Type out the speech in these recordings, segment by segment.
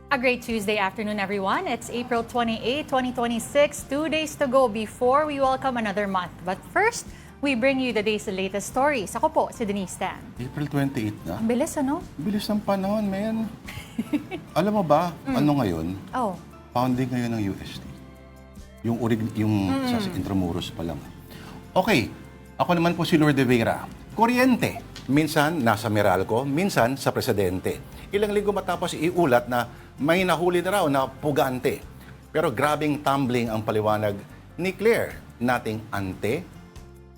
A great Tuesday afternoon, everyone. It's April 28, 2026. 2 days to go before we welcome another month. But first, we bring you the day's latest stories. Ako po, si Denise Tan. April 28 na. Ang bilis, ano? Bilis ng panahon, man. Alam mo ba, ano ngayon? Oh, Founding ngayon ng UST. Yung sa Intramuros pa lang. Okay, ako naman po si Lourdes Vera. Kuryente. Minsan nasa Meralco, minsan sa Presidente. Ilang linggo matapos iulat na may nahuli na raw na pugante. Pero grabing tumbling ang paliwanag ni Claire, nating ante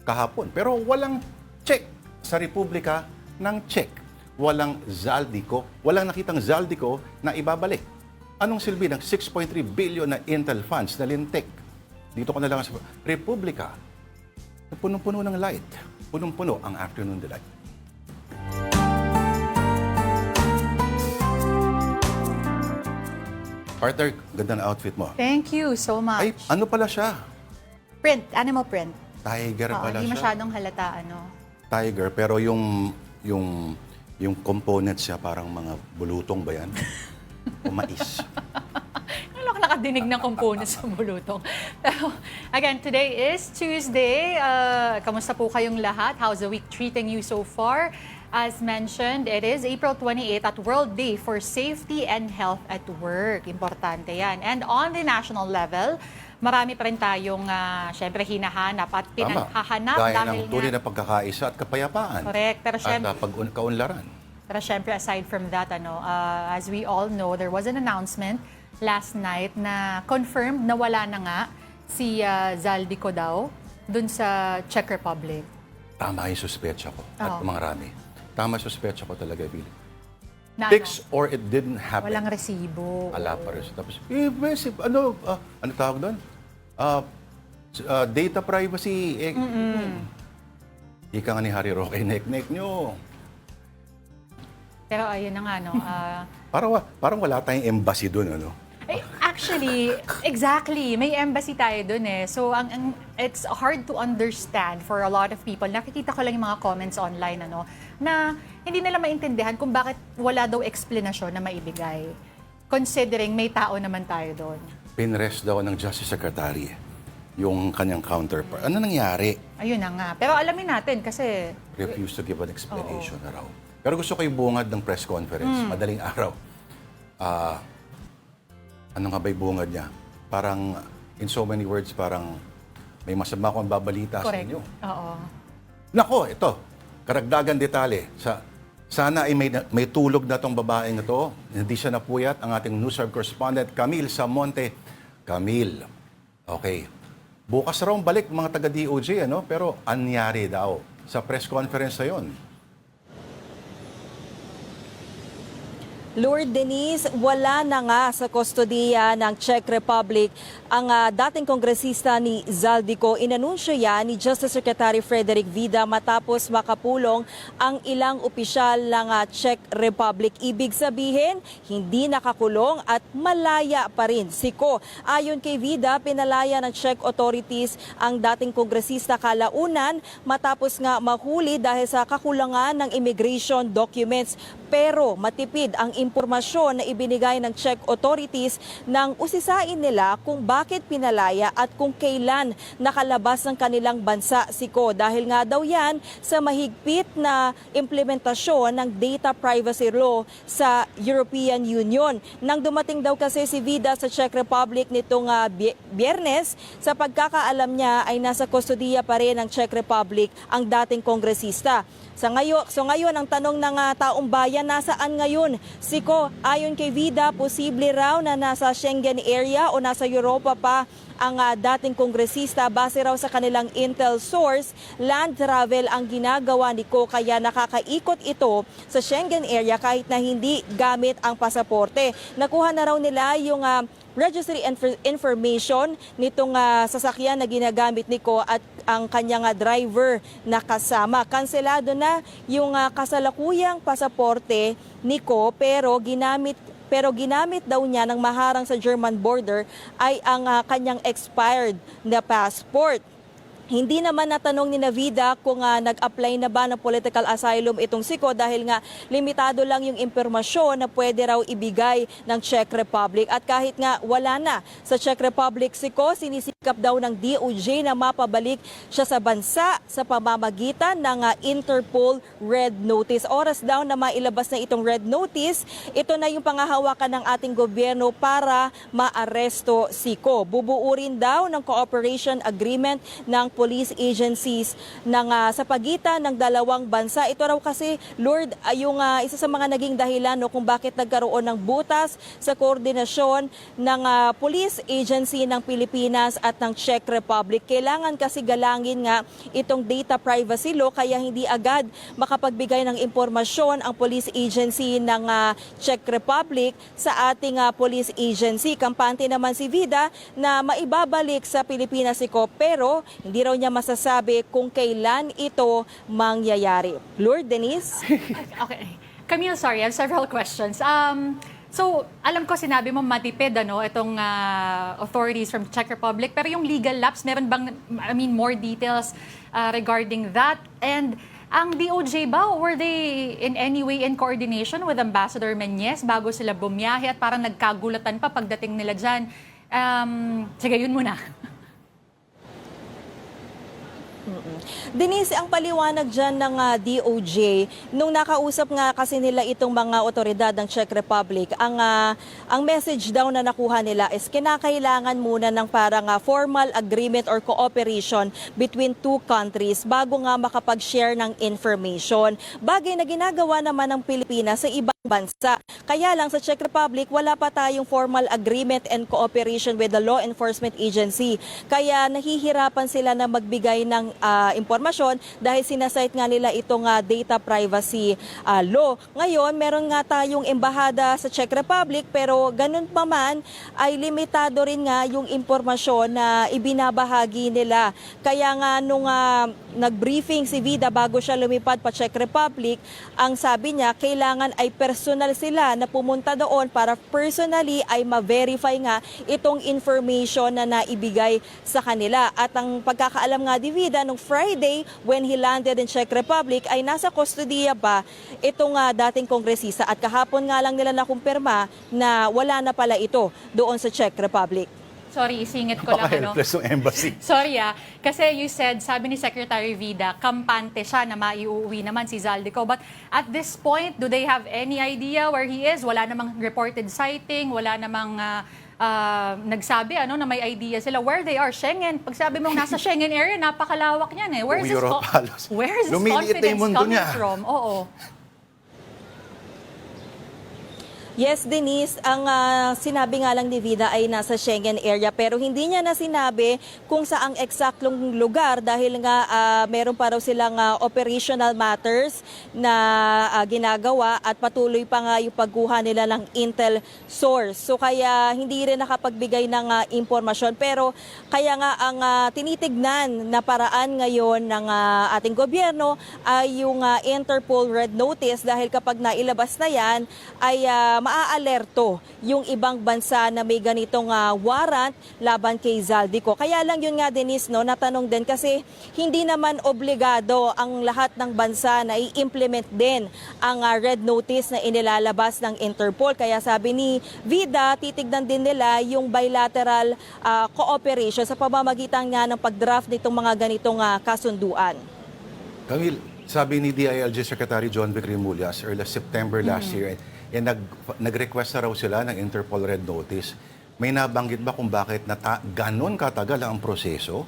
kahapon. Pero walang check sa Republika ng check. Walang Zaldico, walang nakitang Zaldico na ibabalik. Anong silbi ng 6.3 billion na Intel funds na lintik? Dito ko na lang sa Republika. Punong-puno ng light. Punong-puno ang afternoon delight. Partner, ganda na outfit mo. thank you so much. Ay, ano pala siya? Print, animal print. Tiger pala Hindi siya. masyadong halata, ano? Tiger, pero yung components siya parang mga bulutong ba yan? O mais. Ano ako nakadinig ng components sa bulutong. Pero, again, today is Tuesday. Kamusta po kayong lahat? How's the week treating you so far? As mentioned, it is April 28 at World Day for Safety and Health at Work. Importante yan. And on the national level, marami pa rin tayong, syempre, hinahanap at pinaghahanap. Gaya dahil ng tunay na pagkakaisa at kapayapaan. correct. Pero syempre, At kaunlaran. aside from that, as we all know, there was an announcement last night na confirmed na wala na nga si Zaldico daw dun sa Czech Republic. Tama yung suspecha ko at Oo. marami. Tama yung suspecha ko talaga, Billy. Na, Fix or it didn't happen. walang resibo. Ala pa rin. Tapos, ano tawag doon? Data privacy. Ika nga ni Harry Roque, nek-nek nyo. Pero ayun na nga, no. Parang wala tayong embassy doon, ano? Actually, exactly. May embassy tayo dun eh. So, it's hard to understand for a lot of people. Nakikita ko lang yung mga comments online, na hindi nila maintindihan kung bakit wala daw explanation na maibigay. Considering may tao naman tayo doon. Pinrest daw ng Justice Secretary yung kanyang counterpart. Ano nangyari? Ayun na nga. Pero alamin natin kasi... Refused to give an explanation na raw. Pero gusto ko yung bungad ng press conference, madaling araw. Ano nga ba yung bungad niya? Parang, in so many words, parang may masama akong babalita sa correct. inyo. Oo. Nako, ito, karagdagan detalye. Sana ay may tulog na tong babaeng ito. Hindi siya napuyat. Ang ating Newsarb correspondent, Camille Samonte. Camille, okay. Bukas raw balik mga taga-DOJ, pero anyari daw sa press conference na yun. Lord Denise, wala na nga sa kustodiya ng Czech Republic ang dating kongresista ni Zaldico. Inanunsyo yan ni Justice Secretary Frederick Vida matapos makapulong ang ilang opisyal ng Czech Republic. Ibig sabihin, hindi nakakulong at malaya pa rin si Ko. Ayon kay Vida, pinalaya ng Czech authorities ang dating kongresista kalaunan matapos nga mahuli dahil sa kakulangan ng immigration documents. Pero matipid ang impormasyon na ibinigay ng Czech authorities nang usisain nila kung bakit pinalaya at kung kailan nakalabas ng kanilang bansa si Ko. Dahil nga daw yan sa mahigpit na implementasyon ng data privacy law sa European Union. Nang dumating daw kasi si Vida sa Czech Republic nitong Biyernes, sa pagkakaalam niya ay nasa kustodiya pa rin ng Czech Republic ang dating kongresista. So ngayon, ang tanong ng taong bayan, nasaan ngayon si Ko? Ayon kay Vida, posible raw na nasa Schengen area o nasa Europa pa ang dating kongresista. Base raw sa kanilang intel source, land travel ang ginagawa ni Ko kaya nakakaikot ito sa Schengen area kahit na hindi gamit ang pasaporte. Nakuha na raw nila yung registry information nitong sasakyan na ginagamit ni Ko at ang kanyang driver na kasama. Kanselado na yung kasalukuyang pasaporte ni Ko pero ginamit daw niya ng maharang sa German border ay ang kanyang expired na passport. Hindi naman natanong ni Vida kung nag-apply na ba ng political asylum itong Siko dahil nga limitado lang yung impormasyon na pwede raw ibigay ng Czech Republic. At kahit nga wala na sa Czech Republic Siko, sinisikap daw ng DOJ na mapabalik siya sa bansa sa pamamagitan ng Interpol Red Notice. Oras daw na mailabas na itong Red Notice, ito na yung pangahawakan ng ating gobyerno para maaresto Siko. Bubuo rin daw ng cooperation agreement ng police agencies sa pagitan ng dalawang bansa. Ito raw kasi, Lord, yung isa sa mga naging dahilan kung bakit nagkaroon ng butas sa koordinasyon ng police agency ng Pilipinas at ng Czech Republic. Kailangan kasi galangin nga itong data privacy law kaya hindi agad makapagbigay ng impormasyon ang police agency ng Czech Republic sa ating police agency. Kampante naman si Vida na maibabalik sa Pilipinas si Ko, pero hindi raw niya masasabi kung kailan ito mangyayari. Lord, Denise? Okay. Camille, sorry, I have several questions. So, alam ko sinabi mo matipid itong authorities from Czech Republic, pero yung legal lapse, meron bang, more details regarding that? And ang DOJ ba, were they in any way in coordination with Ambassador Meñez bago sila bumiyahe at parang nagkagulatan pa pagdating nila dyan? Sige, yun muna. Denise, ang paliwanag dyan ng DOJ, nung nakausap nga kasi nila itong mga otoridad ng Czech Republic, ang message daw na nakuha nila is kinakailangan muna ng parang formal agreement or cooperation between two countries bago nga makapag-share ng information. Bagay na ginagawa naman ng Pilipinas sa ibang bansa. Kaya lang sa Czech Republic, wala pa tayong formal agreement and cooperation with the law enforcement agency. Kaya nahihirapan sila na magbigay ng impormasyon dahil sinasite nga nila itong data privacy law. Ngayon, meron nga tayong embahada sa Czech Republic pero ganun pa man ay limitado rin nga yung impormasyon na ibinabahagi nila. Kaya nga nung nag-briefing si Vida bago siya lumipad pa Czech Republic, ang sabi niya kailangan ay personal sila na pumunta doon para personally ay ma-verify nga itong information na naibigay sa kanila. At ang pagkakaalam nga ni Vida, nung Friday when he landed in Czech Republic ay nasa kustodiya pa itong dating kongresista at kahapon nga lang nila nakumpirma na wala na pala ito doon sa Czech Republic. Sorry, isingit ko lang. Helpless yung embassy. Sorry kasi you said, sabi ni Secretary Vida, kampante siya na maiuwi naman si Zaldico. But at this point, do they have any idea where he is? Wala namang reported sighting, wala namang nagsabi na may idea sila where they are. Schengen, pag sabi mong nasa Schengen area, napakalawak niyan eh. Where is this confidence coming from? Oo. Yes, Denise, ang sinabi nga lang ni Vida ay nasa Schengen area pero hindi niya na sinabi kung saang eksaktong lugar dahil nga meron pa raw silang operational matters na ginagawa at patuloy pa nga yung pagkuha nila ng intel source. So kaya hindi rin nakapagbigay ng impormasyon pero kaya nga ang tinitignan na paraan ngayon ng ating gobyerno ay yung Interpol Red Notice dahil kapag nailabas na yan ay maaalerto yung ibang bansa na may ganitong warrant laban kay Zaldico. Kaya lang yun nga, Denise, natanong din kasi hindi naman obligado ang lahat ng bansa na i-implement din ang red notice na inilalabas ng Interpol. Kaya sabi ni Vida, titignan din nila yung bilateral cooperation sa pamamagitan nga ng pag-draft nitong mga ganitong kasunduan. Camille, sabi ni DILG Secretary John Vic Remullus early September last year, nag-request na raw sila ng Interpol Red Notice. May nabanggit ba kung bakit ganon katagal ang proseso?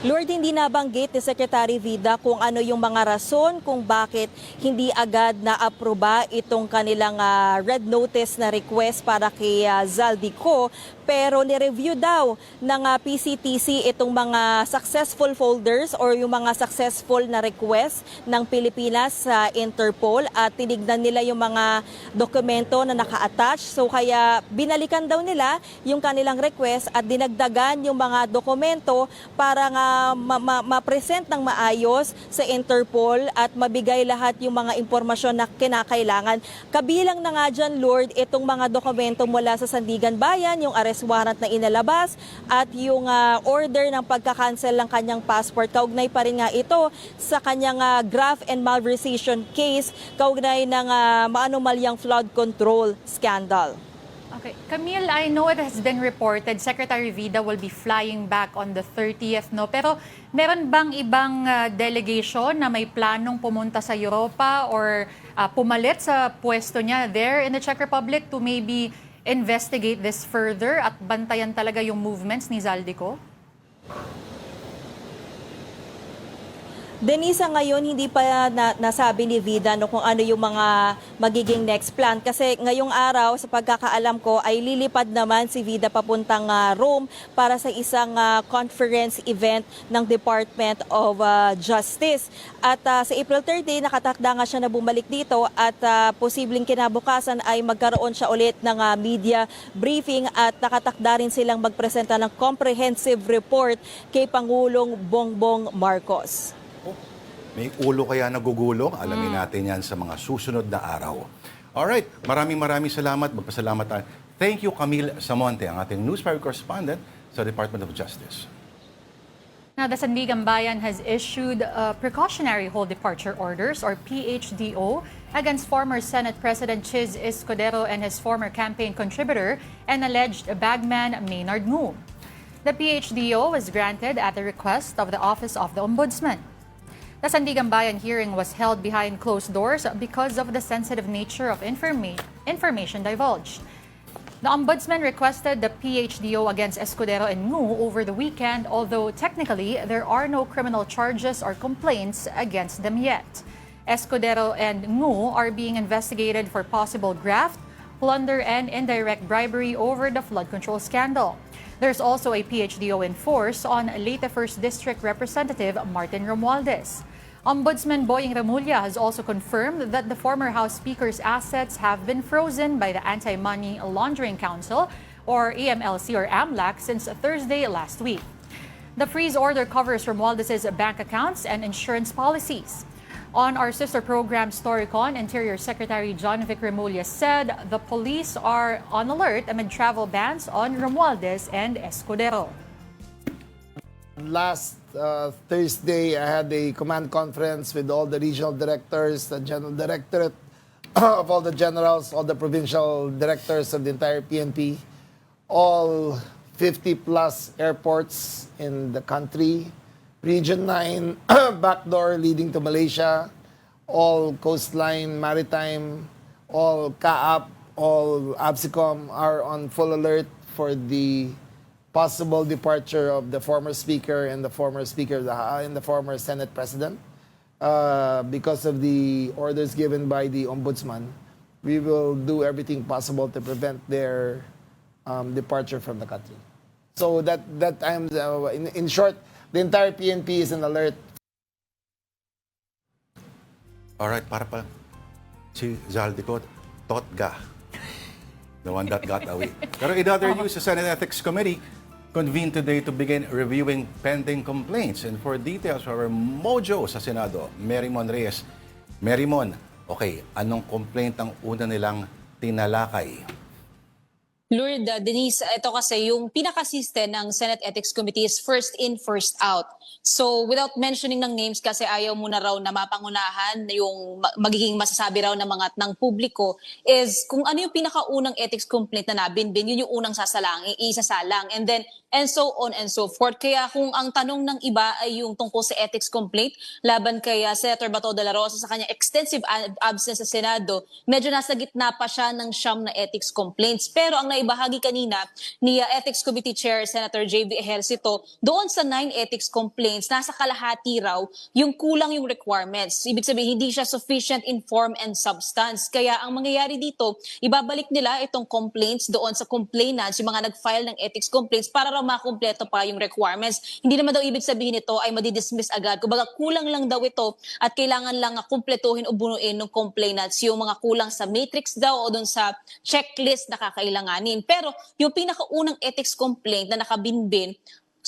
Lord, hindi nabanggit ni Secretary Vida kung ano yung mga rason kung bakit hindi agad na-aproba itong kanilang red notice na request para kay Zaldico. Pero ni-review daw ng PCTC itong mga successful folders or yung mga successful na request ng Pilipinas sa Interpol at tinignan nila yung mga dokumento na naka-attach. So kaya binalikan daw nila yung kanilang request at dinagdagan yung mga dokumento para nga ma-present ng maayos sa Interpol at mabigay lahat yung mga impormasyon na kinakailangan. Kabilang na nga dyan, Lord, itong mga dokumento mula sa Sandigan Bayan, yung arrest warrant na inalabas at yung order ng pagka-cancel ng kanyang passport. Kaugnay pa rin nga ito sa kanyang graft and malversation case, kaugnay ng maanumalyang flood control scandal. Okay. Camille, I know it has been reported Secretary Vida will be flying back on the 30th, no? Pero meron bang ibang delegation na may planong pumunta sa Europa or pumalit sa pwesto niya there in the Czech Republic to maybe investigate this further at bantayan talaga yung movements ni Zaldico? Denisa, ngayon hindi pa nasabi ni Vida kung ano yung mga magiging next plan. Kasi ngayong araw, sa pagkakaalam ko, ay lilipad naman si Vida papuntang Rome para sa isang conference event ng Department of Justice. At sa April 30, nakatakda nga siya na bumalik dito at posibleng kinabukasan ay magkaroon siya ulit ng media briefing at nakatakda rin silang magpresenta ng comprehensive report kay Pangulong Bongbong Marcos. May ulo kaya nagugulong? Alamin natin yan sa mga susunod na araw. Alright, maraming salamat. Magpasalamat tayo. Thank you, Camille Samonte, ang ating News 5 correspondent sa Department of Justice. Now, the Sandigan Bayan has issued precautionary hold departure orders or PHDO against former Senate President Chiz Escudero and his former campaign contributor and alleged bagman Maynard Ngu. The PHDO was granted at the request of the Office of the Ombudsman. The Sandigan Bayan hearing was held behind closed doors because of the sensitive nature of information divulged. The Ombudsman requested the PHDO against Escudero and Ngu over the weekend, although technically there are no criminal charges or complaints against them yet. Escudero and Ngu are being investigated for possible graft, plunder, and indirect bribery over the flood control scandal. There's also a PHDO in force on Leyte 1st District Representative Martin Romualdez. Ombudsman Boying Remulla has also confirmed that the former House Speaker's assets have been frozen by the Anti-Money Laundering Council, or AMLC or AMLAC, since Thursday last week. The freeze order covers Romualdez's bank accounts and insurance policies. On our sister program, Storycon, Interior Secretary John Vic Remulla said the police are on alert amid travel bans on Romualdez and Escudero. Last Thursday, I had a command conference with all the regional directors, the general directorate of all the generals, all the provincial directors of the entire PNP, all 50-plus airports in the country, Region 9, backdoor leading to Malaysia, all coastline, maritime, all CAAP, all ABSICOM are on full alert for the possible departure of the former speaker and the former speaker and the former Senate president. Because of the orders given by the ombudsman, we will do everything possible to prevent their departure from the country. So that I'm in short, the entire PNP is in alert. Alright, para pa si Zaldico, totga. The one that got away. Pero in other news, the Senate Ethics Committee convened today to begin reviewing pending complaints. And for details, our mojo sa Senado, Marymon Reyes. Marymon, okay, anong complaint ang una nilang tinalakay? Lord, Denise, ito kasi yung pinaka-system ng Senate Ethics Committee is first in, first out. So without mentioning ng names kasi ayaw mo na raw na mapangunahan yung magiging masasabi raw ng publiko is kung ano yung pinakaunang ethics complaint na nabinbin, yun yung unang isasalang. And so on and so forth. Kaya kung ang tanong ng iba ay yung tungkol sa ethics complaint laban kay Senator Bato de la Rosa sa kanyang extensive absence sa Senado, medyo nasa gitna pa siya ng siyam na ethics complaints. Pero ang naibahagi kanina ni Ethics Committee Chair Senator J.B. Ejercito, doon sa 9 ethics complaints, nasa kalahati raw yung kulang yung requirements. Ibig sabihin, hindi siya sufficient in form and substance. Kaya ang mangyayari dito, ibabalik nila itong complaints doon sa complainants, yung mga nag-file ng ethics complaints para raw makumpleto pa yung requirements. Hindi naman daw ibig sabihin ito ay madidismiss agad. Kumbaga kulang lang daw ito at kailangan lang kumpletuhin o bunuin ng complainants yung mga kulang sa matrix daw o doon sa checklist na kakailanganin. Pero yung pinakaunang ethics complaint na nakabinbin,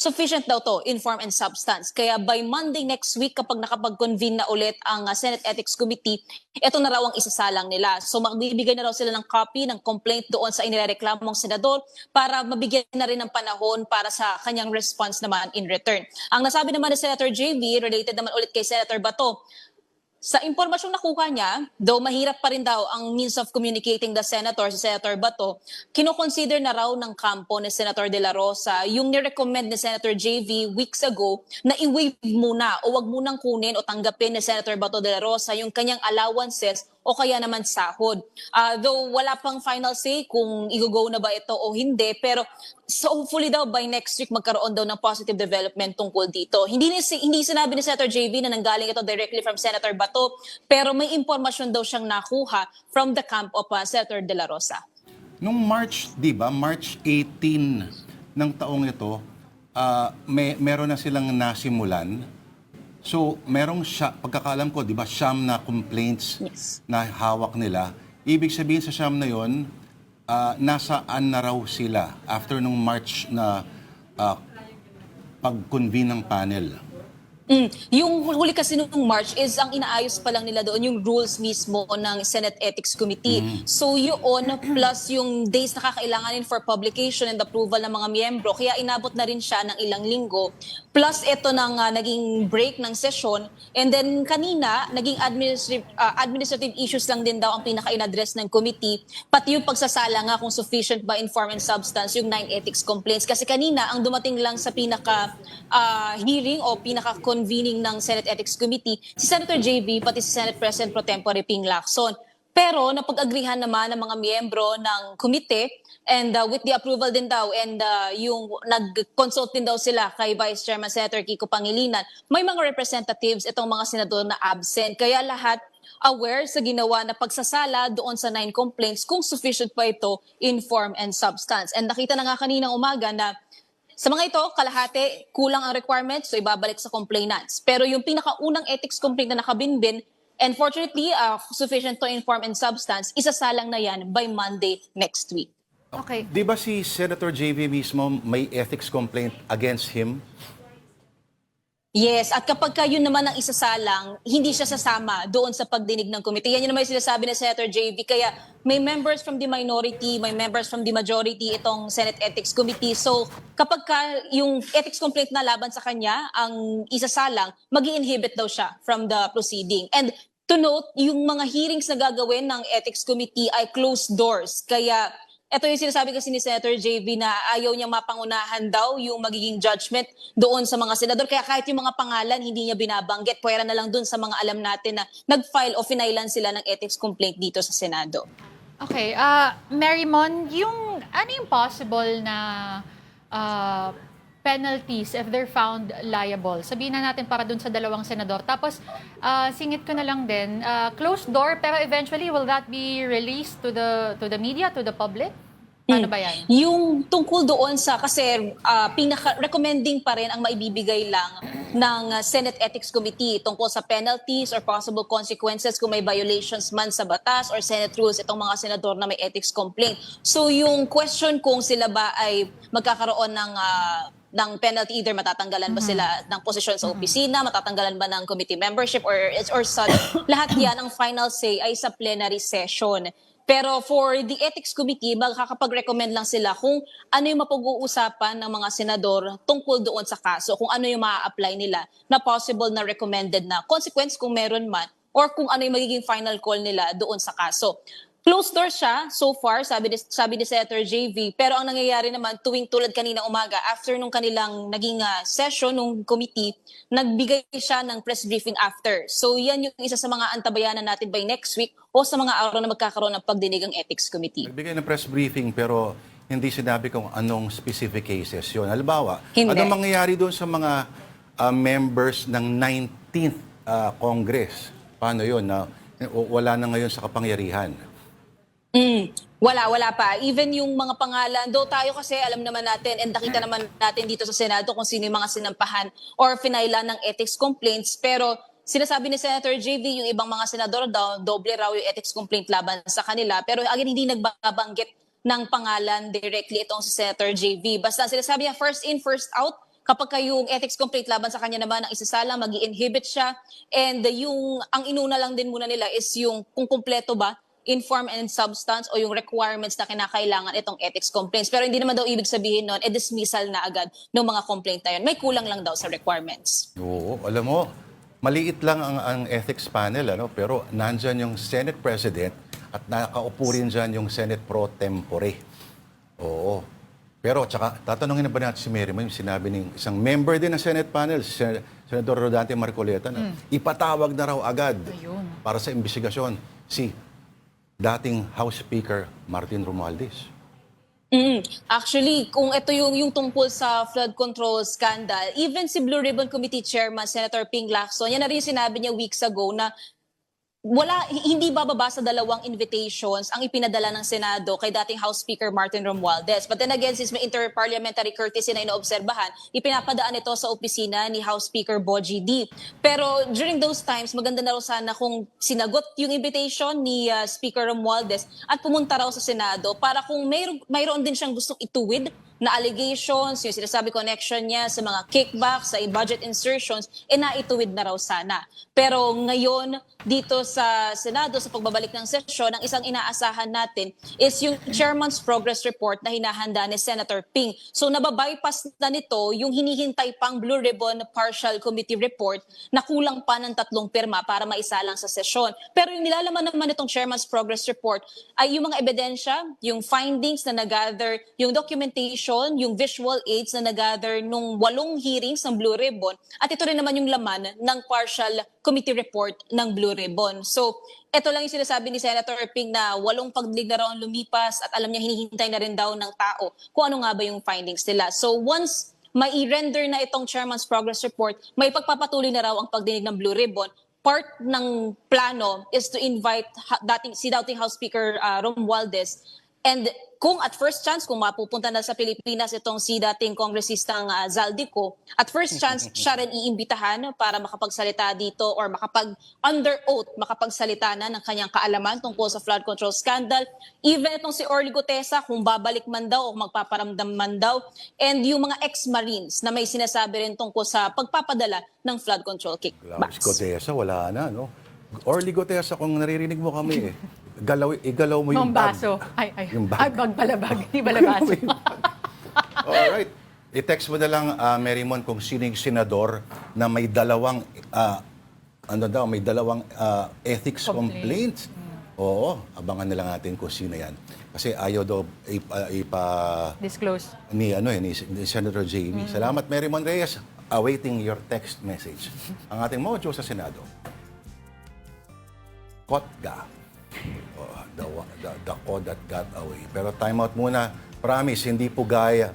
sufficient daw to in form and substance. Kaya by Monday next week, kapag nakapag-convene na ulit ang Senate Ethics Committee, ito na raw ang isasalang nila. So magbibigay na raw sila ng copy ng complaint doon sa inireklamong senador para mabigyan na rin ng panahon para sa kanyang response naman in return. Ang nasabi naman ni Senator JV, related naman ulit kay Senator Bato, sa impormasyong nakuha niya, though mahirap pa rin daw ang means of communicating the senator, si Senator Bato, kinoconsider na raw ng kampo ni Senator De La Rosa yung nirecommend ni Senator JV weeks ago na i-waive muna o wag munang kunin o tanggapin ni Senator Bato De La Rosa yung kanyang allowances o kaya naman sahod. Though wala pang final say kung i-go na ba ito o hindi, pero so hopefully daw by next week magkaroon daw ng positive development tungkol dito. Hindi sinabi ni Senator JV na nanggaling ito directly from Senator Bato, pero may impormasyon daw siyang nakuha from the camp of Senator De La Rosa. Nung March, di ba, March 18 ng taong ito, meron na silang nasimulan. So, merong pagkakaalam ko, di ba, siyam na complaints Yes. na hawak nila. Ibig sabihin sa siyam na yon, nasaan na raw sila after nung March na pag-convene ng panel. Yung huli kasi nung March is ang inaayos pa lang nila doon yung rules mismo ng Senate Ethics Committee. So yun, plus yung days na kakailanganin for publication and approval ng mga miyembro, kaya inabot na rin siya ng ilang linggo. Plus ito nang naging break ng session, and then kanina naging administrative issues lang din daw ang pinaka-in-address ng committee, pati yung pagsasala nga kung sufficient ba in form and substance yung 9 ethics complaints. Kasi kanina ang dumating lang sa pinaka-hearing o pinaka-convening ng Senate Ethics Committee, si Senator JV pati si Senate President Pro Tempore Ping Lacson. Pero napag-agrihan naman ng mga miyembro ng komite and with the approval din daw and yung nag-consult din daw sila kay Vice Chairman Senator Kiko Pangilinan, may mga representatives itong mga senador na absent. Kaya lahat aware sa ginawa na pagsasala doon sa 9 complaints kung sufficient pa ito in form and substance. And nakita na nga kaninang umaga na sa mga ito, kalahati, kulang ang requirements, so ibabalik sa complainants. Pero yung pinakaunang ethics complaint na nakabinbin, unfortunately, sufficient to inform and substance, isasalang na yan by Monday next week. Okay. Di ba si Senator JV mismo may ethics complaint against him? Yes, at kapag yun naman ang isasalang, hindi siya sasama doon sa pagdinig ng komite. Yan yun naman yung sinasabi ni Senator JV. Kaya may members from the minority, may members from the majority itong Senate Ethics Committee. So kapag yung ethics complaint na laban sa kanya ang isasalang, mag-i-inhibit daw siya from the proceeding. And to note, yung mga hearings na gagawin ng Ethics Committee ay closed doors. Kaya ito yung sinasabi kasi ni Senator JV na ayaw niyang mapangunahan daw yung magiging judgment doon sa mga senador. Kaya kahit yung mga pangalan, hindi niya binabanggit. Pwera na lang doon sa mga alam natin na nag-file o finailan sila ng ethics complaint dito sa Senado. Okay, Mary Mon, ano yung possible na penalties if they're found liable? Sabihin na natin para dun sa dalawang senador. Tapos, singit ko na lang din, closed door, pero eventually, will that be released to the media, to the public? Paano ba yan? Yung tungkol doon sa, kasi pinaka-recommending pa rin ang maibibigay lang ng Senate Ethics Committee tungkol sa penalties or possible consequences kung may violations man sa batas or Senate rules itong mga senador na may ethics complaint. So yung question kung sila ba ay magkakaroon ng penalty, either matatanggalan ba sila ng posisyon sa opisina, matatanggalan ba ng committee membership or such, lahat yan ang final say ay sa plenary session. Pero for the Ethics Committee, makakapag-recommend lang sila kung ano yung mapag-uusapan ng mga senador tungkol doon sa kaso, kung ano yung maa-apply nila na possible na recommended na consequence kung meron man, or kung ano yung magiging final call nila doon sa kaso. Closed door siya so far, sabi ni Senator JV, pero ang nangyayari naman tuwing tulad kanina umaga, after nung kanilang naging session ng committee, nagbigay siya ng press briefing after. So yan yung isa sa mga antabayanan natin by next week o sa mga araw na magkakaroon ng pagdinig ang Ethics Committee. Nagbigay ng press briefing pero hindi sinabi kung anong specific cases yun. Halimbawa, Hindi. anong mangyayari doon sa mga members ng 19th Congress? Paano yun? Wala na ngayon sa kapangyarihan. Wala pa. Even yung mga pangalan, though tayo kasi alam naman natin and nakita naman natin dito sa Senado kung sino yung mga sinampahan or finailan ng ethics complaints, pero sinasabi ni Senator JV yung ibang mga senador daw, doble raw yung ethics complaint laban sa kanila, pero again, hindi nagbabanggit ng pangalan directly itong si Senator JV. Basta sinasabi niya first in, first out, Kapag yung ethics complaint laban sa kanya naman ang isasala, mag-i-inhibit siya. And ang inuna lang din muna nila is yung kung kumpleto ba in form and in substance o yung requirements na kinakailangan itong ethics complaints. Pero hindi naman daw ibig sabihin nun, dismissal na agad ng mga complaint na yun. May kulang lang daw sa requirements. Oo, alam mo, maliit lang ang ethics panel, pero nandyan yung Senate President at nakaupo rin dyan yung Senate Pro Tempore. Oo. Pero tsaka, tatanungin na ba natin si Mary Mo, yung sinabi ng isang member din ng Senate panel, Senador Rodante Marcoleta, na ipatawag na raw agad Ayun. para sa investigasyon si dating House Speaker Martin Romualdez. Actually, kung ito yung tungkol sa flood control scandal, even si Blue Ribbon Committee Chairman Senator Ping Lacson, yan na rin yung sinabi niya weeks ago na hindi bababa sa 2 invitations ang ipinadala ng Senado kay dating House Speaker Martin Romualdez. But then again, since may interparliamentary courtesy na inoobserbahan, ipinapadaan ito sa opisina ni House Speaker Bogie D. Pero during those times, maganda na raw sana kung sinagot yung invitation ni Speaker Romualdez at pumunta raw sa Senado para kung mayroon din siyang gustong ituwid na allegations, yung sinasabi connection niya sa mga kickbacks, sa budget insertions, naituwid na raw sana. Pero ngayon, dito sa Senado, sa pagbabalik ng sesyon, ang isang inaasahan natin is yung Chairman's Progress Report na hinahanda ni Senator Ping. So nababypass na nito yung hinihintay pang Blue Ribbon Partial Committee Report na kulang pa ng 3 pirma para maisalang sa sesyon. Pero yung nilalaman naman itong Chairman's Progress Report ay yung mga ebidensya, yung findings na nag-gather, yung documentation, yung visual aids na nag-gather nung 8 hearings ng Blue Ribbon at ito rin naman yung laman ng partial committee report ng Blue Ribbon. So, ito lang yung sinasabi ni Senator Ping na 8 pagdinig na raw ang lumipas at alam niya hinihintay na rin daw ng tao kung ano nga ba yung findings nila. So, once mai-render na itong Chairman's Progress Report, may pagpapatuloy na raw ang pagdinig ng Blue Ribbon. Part ng plano is to invite si dating House Speaker Romualdez. And kung at first chance, kung mapupunta na sa Pilipinas itong si dating kongresistang Zaldico, at first chance siya rin iimbitahan para makapagsalita dito or under oath, makapagsalita na ng kanyang kaalaman tungkol sa flood control scandal. Even itong si Orly Gutesa, kung babalik man daw o magpaparamdam man daw. And yung mga ex-Marines na may sinasabi rin tungkol sa pagpapadala ng flood control kickbacks. Gutesa, wala na, no? Orly Gutesa, kung naririnig mo kami, igalaw mo yung bag. Baso. Ay. Yung bag. Ay, bag pala bag. Hindi pala baso. Alright. I-text mo na lang, Mary Mon, kung sino yung senador na may dalawang, ethics complaints. Oo, abangan na lang natin kung sino yan. Kasi ayaw daw Disclose. ni Senator JB. Salamat, Mary Mon Reyes. Awaiting your text message. Ang ating mojo sa Senado. Kotga. The code that got away. Pero time out muna. Promise, hindi po gaya.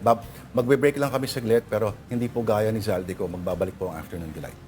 Magbe-break lang kami saglit, pero hindi po gaya ni Zaldico. Magbabalik po ang Afternoon Delight.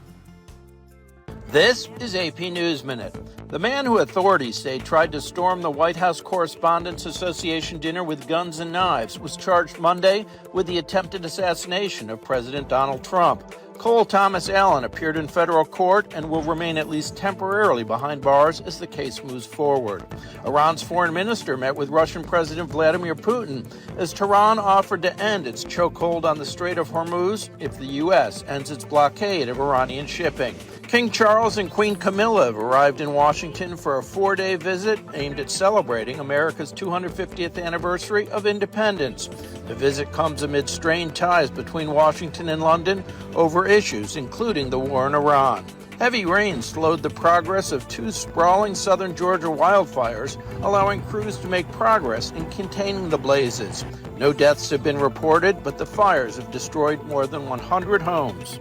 This is AP News Minute. The man who authorities say tried to storm the White House Correspondents Association dinner with guns and knives was charged Monday with the attempted assassination of President Donald Trump. Cole Thomas Allen appeared in federal court and will remain at least temporarily behind bars as the case moves forward. Iran's foreign minister met with Russian President Vladimir Putin as Tehran offered to end its chokehold on the Strait of Hormuz if the U.S. ends its blockade of Iranian shipping. King Charles and Queen Camilla have arrived in Washington for a 4-day visit aimed at celebrating America's 250th anniversary of independence. The visit comes amid strained ties between Washington and London over issues including the war in Iran. Heavy rain slowed the progress of 2 sprawling southern Georgia wildfires, allowing crews to make progress in containing the blazes. No deaths have been reported, but the fires have destroyed more than 100 homes.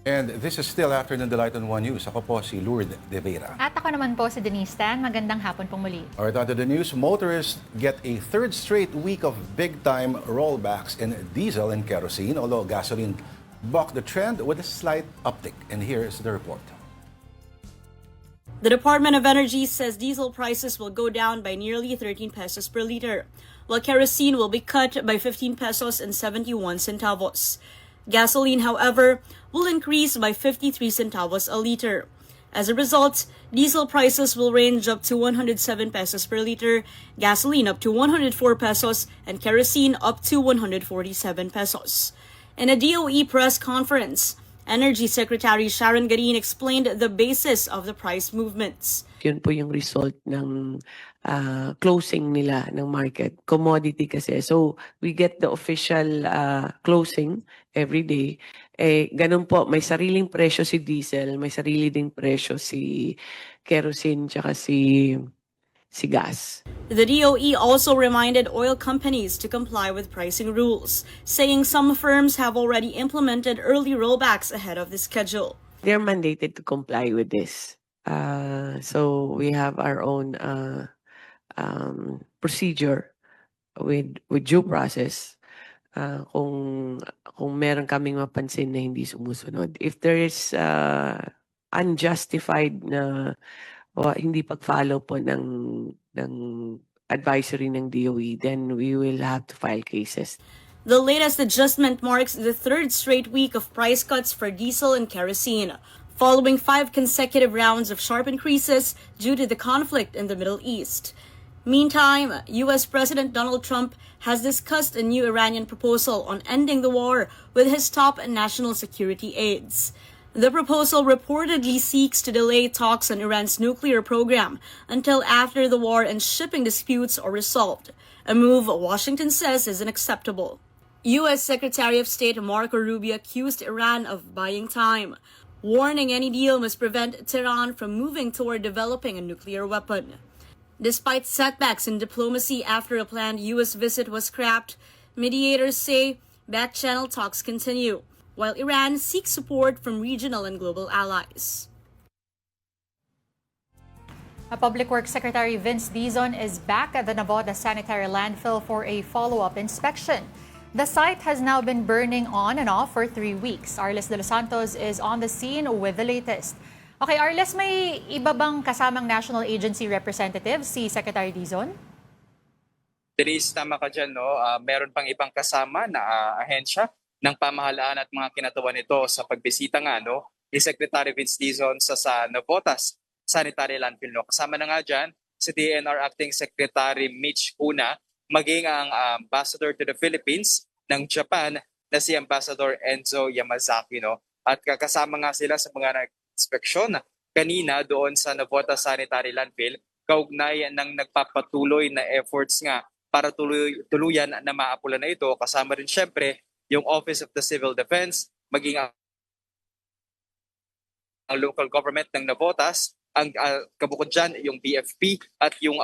And this is still Afternoon Delight on One News. Ako po si Lourdes De Vera. At ako naman po si Denise Tan. Magandang hapon pong muli. Alright, onto the news. Motorists get a 3rd straight week of big-time rollbacks in diesel and kerosene, although gasoline bucked the trend with a slight uptick. And here is the report. The Department of Energy says diesel prices will go down by nearly 13 pesos per liter, while kerosene will be cut by 15 pesos and 71 centavos. Gasoline, however, will increase by 53 centavos a liter. As a result, diesel prices will range up to 107 pesos per liter, gasoline up to 104 pesos, and kerosene up to 147 pesos. In a DOE press conference, Energy Secretary Sharon Garin explained the basis of the price movements. Yun po yung result ng closing nila ng market. Commodity kasi. So, we get the official closing every day. Ganun po, may sariling presyo si diesel, may sarili ding presyo si kerosene, tsaka si gas. The DOE also reminded oil companies to comply with pricing rules, saying some firms have already implemented early rollbacks ahead of the schedule. They're mandated to comply with this. So we have our own procedure with due process. Kung meron kaming mapansin na hindi sumusunod. If there is unjustified na hindi pag-follow po ng advisory ng DOE, then we will have to file cases. The latest adjustment marks the third straight week of price cuts for diesel and kerosene, following 5 consecutive rounds of sharp increases due to the conflict in the Middle East. Meantime, U.S. President Donald Trump has discussed a new Iranian proposal on ending the war with his top national security aides. The proposal reportedly seeks to delay talks on Iran's nuclear program until after the war and shipping disputes are resolved, a move Washington says is unacceptable. U.S. Secretary of State Marco Rubio accused Iran of buying time, warning any deal must prevent Tehran from moving toward developing a nuclear weapon. Despite setbacks in diplomacy after a planned U.S. visit was scrapped, mediators say back-channel talks continue, while Iran seeks support from regional and global allies. Public Works Secretary Vince Dizon is back at the Navotas Sanitary Landfill for a follow-up inspection. The site has now been burning on and off for 3 weeks. Arles de los Santos is on the scene with the latest. Okay, Arles, may iba bang kasamang national agency representative si Secretary Dizon? Denise, tama ka dyan, no? Meron pang ibang kasama na ahensya ng pamahalaan at mga kinatawan nito sa pagbisita nga, no, ni Secretary Vince Dizon sa Navotas Sanitary Landfill. No? Kasama na nga dyan si DNR Acting Secretary Mitch Cuna, maging ang Ambassador to the Philippines ng Japan na si Ambassador Enzo Yamazaki. No? At kasama nga sila sa mga inspeksyon kanina doon sa Navotas Sanitary Landfill, kaugnay ng nagpapatuloy na efforts nga para tuluyan na maapula na ito. Kasama rin syempre yung Office of the Civil Defense, maging ang local government ng Navotas, ang kabukod dyan yung BFP at yung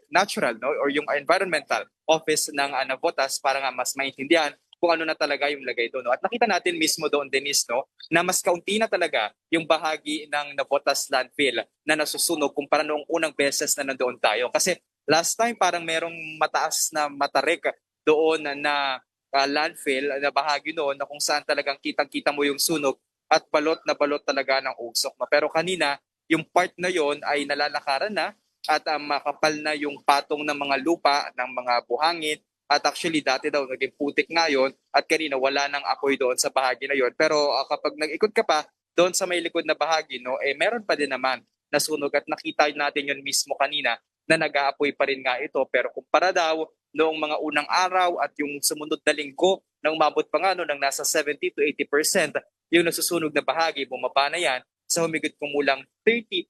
natural, no, or yung environmental office ng Navotas para nga mas maintindihan kung ano na talaga yung lagay doon. No? At nakita natin mismo doon, Denise, no, na mas kaunti na talaga yung bahagi ng Navotas landfill na nasusunog kumpara noong unang beses na nandoon tayo. Kasi last time parang merong mataas na matarik doon na landfill na bahagi noon na kung saan talagang kitang-kita mo yung sunog at balot na balot talaga ng usok. No? Pero kanina, yung part na yon ay nalalakaran na at makapal na yung patong ng mga lupa, ng mga buhangin. At actually dati daw naging putik nga yun at kanina wala nang apoy doon sa bahagi na yon. Pero kapag nag-ikot ka pa doon sa may likod na bahagi, no, meron pa din naman na sunog at nakita natin yun mismo kanina na nag-aapoy pa rin nga ito. Pero kumpara daw noong mga unang araw at yung sumunod na linggo na umabot pa nga no, ng nasa 70 to 80% yung nasusunog na bahagi, bumaba na yan sa humigit kumulang 30%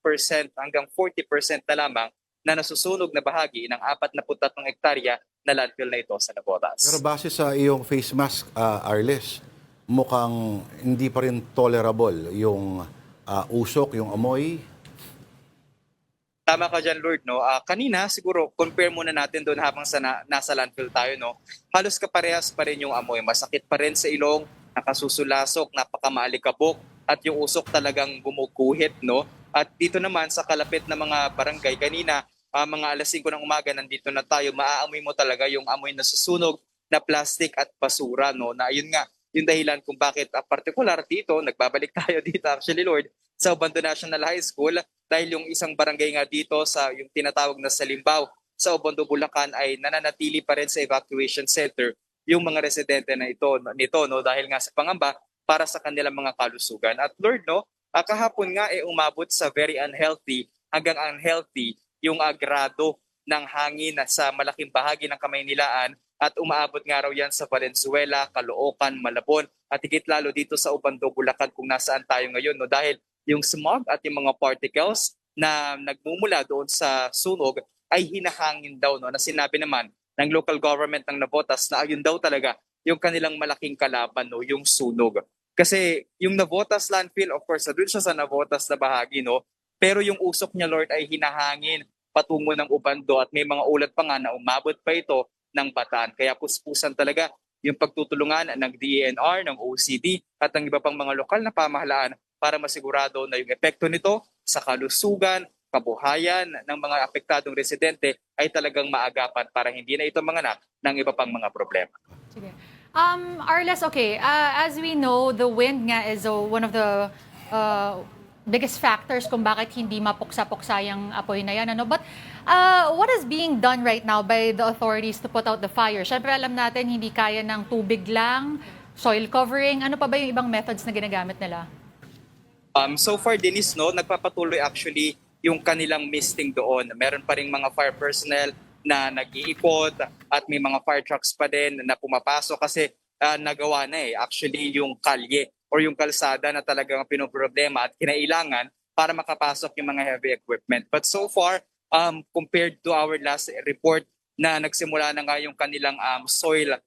hanggang 40% na lamang na nasusunog na bahagi ng 43 hektarya na landfill na ito sa Navotas. Pero base sa iyong face mask, Arles, mukhang hindi pa rin tolerable yung usok, yung amoy. Tama ka dyan, Lord. No? Kanina, siguro, compare muna natin doon habang nasa landfill tayo. No? Halos kaparehas pa rin yung amoy. Masakit pa rin sa ilong, nakasusulasok, napakamaalikabok, at yung usok talagang gumuguhit. No? At dito naman sa kalapit na mga barangay, kanina, mga alas 5 ng umaga, nandito na tayo, maaamoy mo talaga yung amoy na susunog na plastic at basura. No? Na yun nga, yung dahilan kung bakit particular dito, nagbabalik tayo dito actually, Lord, sa Obando National High School, dahil yung isang barangay nga dito sa yung tinatawag na Salimbaw sa Obando, Bulacan ay nananatili pa rin sa evacuation center yung mga residente na nito, no, dahil nga sa pangamba para sa kanilang mga kalusugan. At Lord, no, Kahapon nga umabot sa very unhealthy hanggang unhealthy yung grado ng hangin sa malaking bahagi ng Kamaynilaan at umaabot nga raw yan sa Valenzuela, Caloocan, Malabon at higit lalo dito sa Ubando, Bulacan kung nasaan tayo ngayon. No? Dahil yung smog at yung mga particles na nagmumula doon sa sunog ay hinahangin daw, no? Na sinabi naman ng local government ng Navotas na ayun daw talaga yung kanilang malaking kalaban, no? Yung sunog. Kasi yung Navotas landfill, of course, doon siya sa Navotas na bahagi, no? Pero yung usok niya, Lord, ay hinahangin patungo ng Ubando at may mga ulat pa nga na umabot pa ito ng Bataan. Kaya puspusan talaga yung pagtutulungan ng DENR, ng OCD at ng iba pang mga lokal na pamahalaan para masigurado na yung epekto nito sa kalusugan, kabuhayan ng mga apektadong residente ay talagang maagapan para hindi na ito manganak ng iba pang mga problema. Sige. Arles, okay, as we know, the wind nga is one of the biggest factors kung bakit hindi mapuksa-puksa yung apoy na yan. Ano? But what is being done right now by the authorities to put out the fire? Siyempre alam natin hindi kaya ng tubig lang, soil covering. Ano pa ba yung ibang methods na ginagamit nila? So far, Denise, no, nagpapatuloy actually yung kanilang misting doon. Meron pa rin mga fire personnel na nag-iikot at may mga fire trucks pa din na pumapasok kasi nagawa na actually yung kalye or yung kalsada na talagang pinoproblema at kinailangan para makapasok yung mga heavy equipment. But so far, compared to our last report na nagsimula na nga yung kanilang soil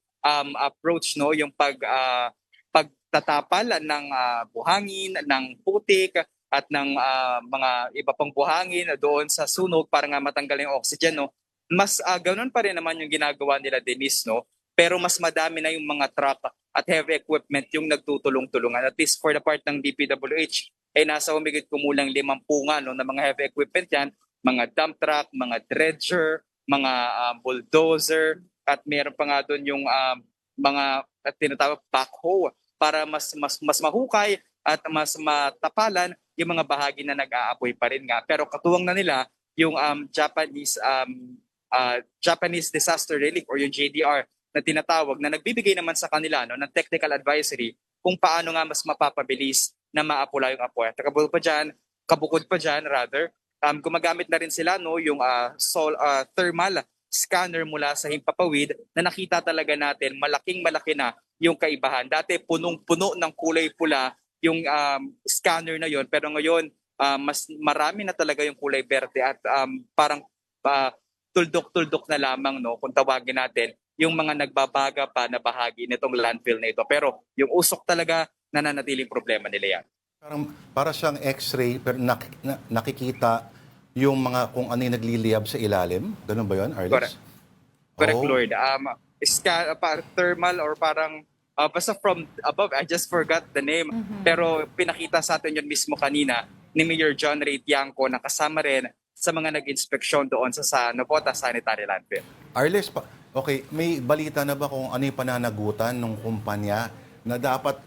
approach, no, yung pagtatapal ng buhangin, ng putik at ng mga iba pang buhangin doon sa sunog para nga matanggal yung oxygen, no. Mas ganoon pa rin naman yung ginagawa nila, Denise, no. Pero mas madami na yung mga truck at heavy equipment yung nagtutulong-tulungan. At least for the part ng DPWH, nasa humigit kumulang 50 nga, no, na mga heavy equipment yan, mga dump truck, mga dredger, mga bulldozer, at meron pa nga doon yung mga tinatawag backhoe para mas mahukay at mas matapalan yung mga bahagi na nag-aapoy pa rin nga. Pero katuwang na nila yung Japanese Disaster Relief or yung JDR na tinatawag na nagbibigay naman sa kanila, no, ng technical advisory kung paano nga mas mapapabilis na maapula yung apoy. At kabukod pa dyan, gumagamit na rin sila, no, yung thermal scanner mula sa himpapawid na nakita talaga natin malaking-malaki na yung kaibahan. Dati punong-puno ng kulay pula yung scanner na yon, pero ngayon mas marami na talaga yung kulay berde at parang tuldok-tuldok na lamang, no, kung tawagin natin yung mga nagbabaga pa na bahagi nitong landfill na ito. Pero yung usok talaga, nananatiling problema nila yan. Para siyang x-ray, pero nakikita yung mga kung ano yung nagliliyab sa ilalim. Ganun ba yun, Arlis? Correct, Lord. Thermal or parang, basta from above, I just forgot the name. Pero pinakita sa atin yun mismo kanina ni Mayor John Ray Tiangco na kasama rin sa mga nag-inspeksyon doon sa Navotas Sanitary Landfill. Arlis, okay, may balita na ba kung ano yung pananagutan ng kumpanya na dapat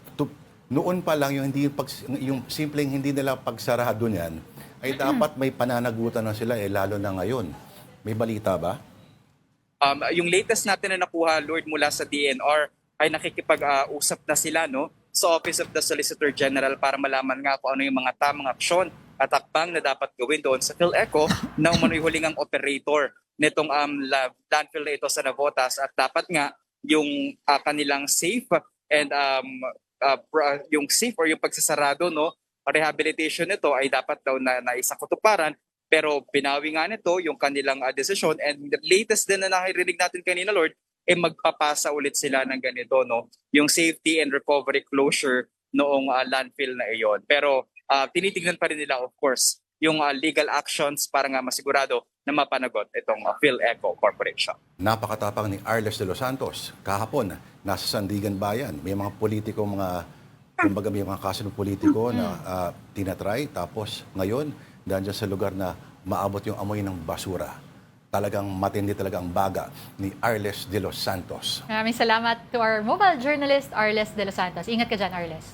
noon pa lang yung simpleng hindi nila pagsarado niyan ay dapat may pananagutan na sila lalo na ngayon. May balita ba? Yung latest natin na nakuha, Lord, mula sa DNR ay nakikipag-usap na sila, no, sa Office of the Solicitor General para malaman nga kung ano yung mga tamang aksyon at akbang na dapat gawin doon sa PhilEco na umano'y huling ang operator nitong landfill na ito sa Navotas at dapat nga yung kanilang safe and yung safe or yung pagsasarado, no, rehabilitation nito ay dapat daw na isang kutuparan, pero binawi nga nito yung kanilang desisyon and the latest din na nakirinig natin kanina, Lord, magpapasa ulit sila ng ganito, no, yung safety and recovery closure noong landfill na iyon. Pero tinitignan pa rin nila, of course, yung legal actions para nga masigurado na mapanagot itong PhilEco Corporation. Napakatapang ni Arles de los Santos. Kahapon, nasa Sandigan Bayan. May mga politiko, kumbaga may mga kaso ng politiko na tinatry. Tapos ngayon, dyan sa lugar na maabot yung amoy ng basura. Talagang matindi talaga ang baga ni Arles de los Santos. Maraming salamat to our mobile journalist, Arles de los Santos. Ingat ka dyan, Arles.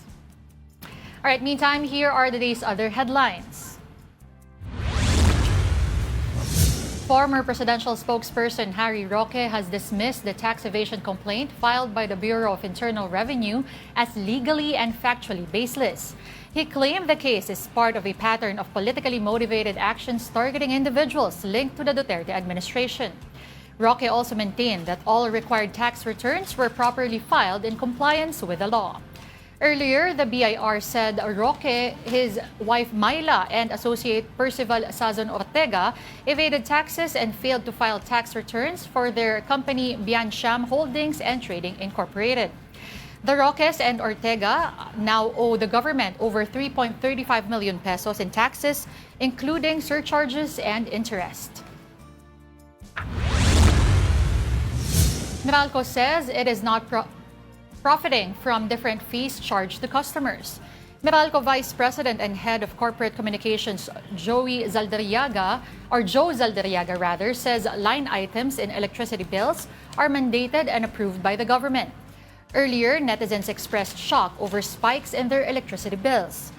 Alright, meantime, here are the day's other headlines. Former presidential spokesperson Harry Roque has dismissed the tax evasion complaint filed by the Bureau of Internal Revenue as legally and factually baseless. He claimed the case is part of a pattern of politically motivated actions targeting individuals linked to the Duterte administration. Roque also maintained that all required tax returns were properly filed in compliance with the law. Earlier, the BIR said Roque, his wife Myla, and associate Percival Sazon Ortega evaded taxes and failed to file tax returns for their company Biancham Holdings and Trading Incorporated. The Roques and Ortega now owe the government over 3.35 million pesos in taxes, including surcharges and interest. Meralco says it is not profiting from different fees charged to customers. Meralco Vice President and Head of Corporate Communications Joe Zaldariaga says line items in electricity bills are mandated and approved by the government. Earlier, netizens expressed shock over spikes in their electricity bills.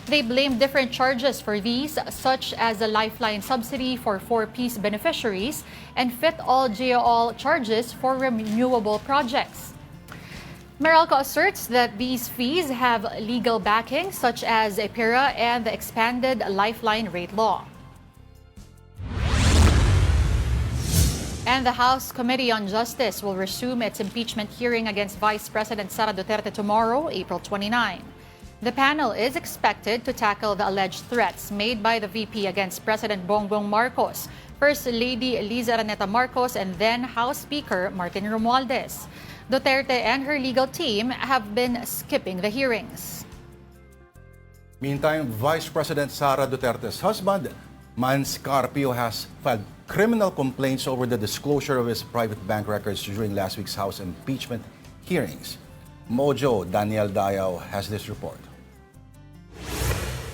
They blamed different charges for these, such as the Lifeline subsidy for 4-piece beneficiaries and Fit-All GeoAll charges for renewable projects. Meralco asserts that these fees have legal backing, such as EPIRA and the expanded Lifeline rate law. And the House Committee on Justice will resume its impeachment hearing against Vice President Sara Duterte tomorrow, April 29. The panel is expected to tackle the alleged threats made by the VP against President Bongbong Marcos, First Lady Liza Raneta Marcos, and then House Speaker Martin Romualdez. Duterte and her legal team have been skipping the hearings. Meantime, Vice President Sara Duterte's husband, Mans Carpio, has filed criminal complaints over the disclosure of his private bank records during last week's House impeachment hearings. Mojo Daniel Dayao has this report.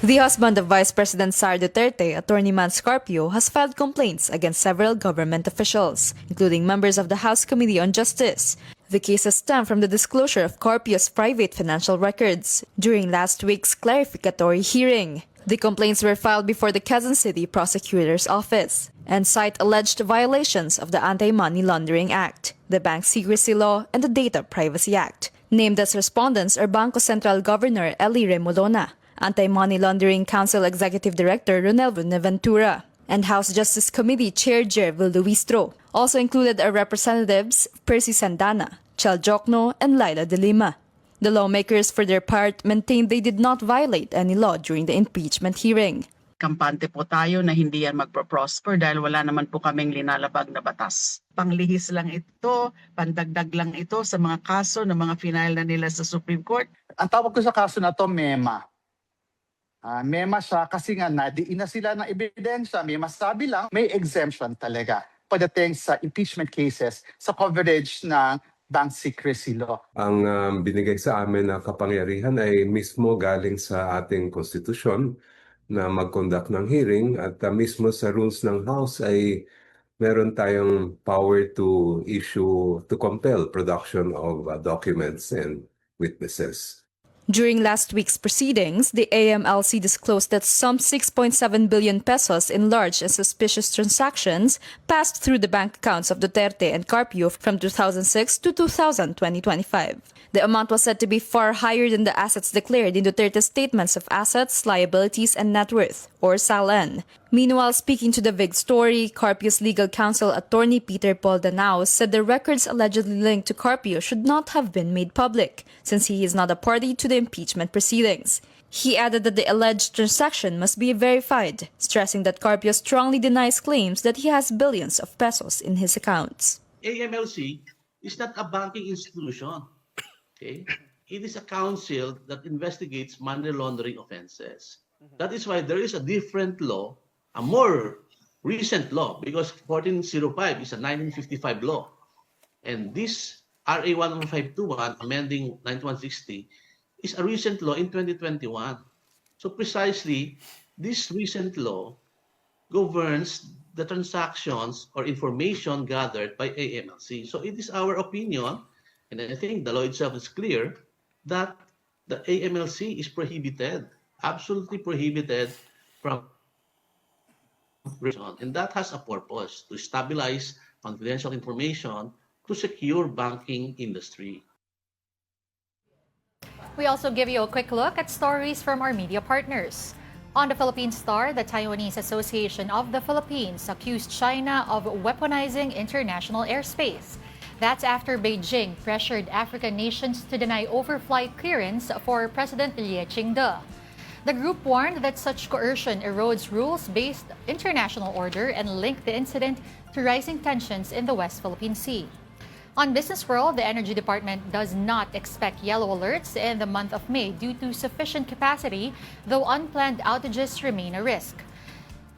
The husband of Vice President Sara Duterte, Attorney Mans Carpio, has filed complaints against several government officials, including members of the House Committee on Justice. The cases stem from the disclosure of Carpio's private financial records during last week's clarificatory hearing. The complaints were filed before the Quezon City Prosecutor's Office and cite alleged violations of the Anti-Money Laundering Act, the Bank Secrecy Law, and the Data Privacy Act. Named as respondents are Bangko Sentral Governor Eli Remolona, Anti-Money Laundering Council Executive Director Ronel Buenaventura, and House Justice Committee Chair Jervil Luistro. Also included are Representatives Percy Sandana, Chel Jokno, and Laila de Lima. The lawmakers, for their part, maintained they did not violate any law during the impeachment hearing. Kampante po tayo na hindi yan magpo-prosper dahil wala naman po kaming linalabag na batas. Panglihis lang ito, pandagdag lang ito sa mga kaso na mga final na nila sa Supreme Court. Ang tawag ko sa kaso na to, MEMA. MEMA siya kasi nga nadiin na sila ng ebidensya. May masabi lang, may exemption talaga pagdating sa impeachment cases sa coverage ng Bank Secrecy Law. Ang binigay sa amin na kapangyarihan ay mismo galing sa ating konstitusyon na mag-conduct ng hearing at mismo sa rules ng House ay meron tayong power to compel production of documents and witnesses. During last week's proceedings, the AMLC disclosed that some 6.7 billion pesos in large and suspicious transactions passed through the bank accounts of Duterte and Carpio from 2006 to 2025. The amount was said to be far higher than the assets declared in Duterte's Statements of Assets, Liabilities, and Net Worth, or SALN. Meanwhile, speaking to the VIG story, Carpio's legal counsel, Attorney Peter Paul Danao, said the records allegedly linked to Carpio should not have been made public, since he is not a party to the impeachment proceedings. He added that the alleged transaction must be verified, stressing that Carpio strongly denies claims that he has billions of pesos in his accounts. AMLC is not a banking institution. Okay? It is a council that investigates money laundering offenses. That is why there is a different law, a more recent law, because 1405 is a 1955 law. And this RA 11521, amending 9160, is a recent law in 2021. So precisely, this recent law governs the transactions or information gathered by AMLC. So it is our opinion, and I think the law itself is clear, that the AMLC is prohibited, absolutely prohibited from, and that has a purpose, to stabilize confidential information to secure banking industry. We also give you a quick look at stories from our media partners. On the Philippine Star, the Taiwanese Association of the Philippines accused China of weaponizing international airspace. That's after Beijing pressured African nations to deny overflight clearance for President Lie Ching-te. The group warned that such coercion erodes rules-based international order and linked the incident to rising tensions in the West Philippine Sea. On Business World, the Energy Department does not expect yellow alerts in the month of May due to sufficient capacity, though unplanned outages remain a risk.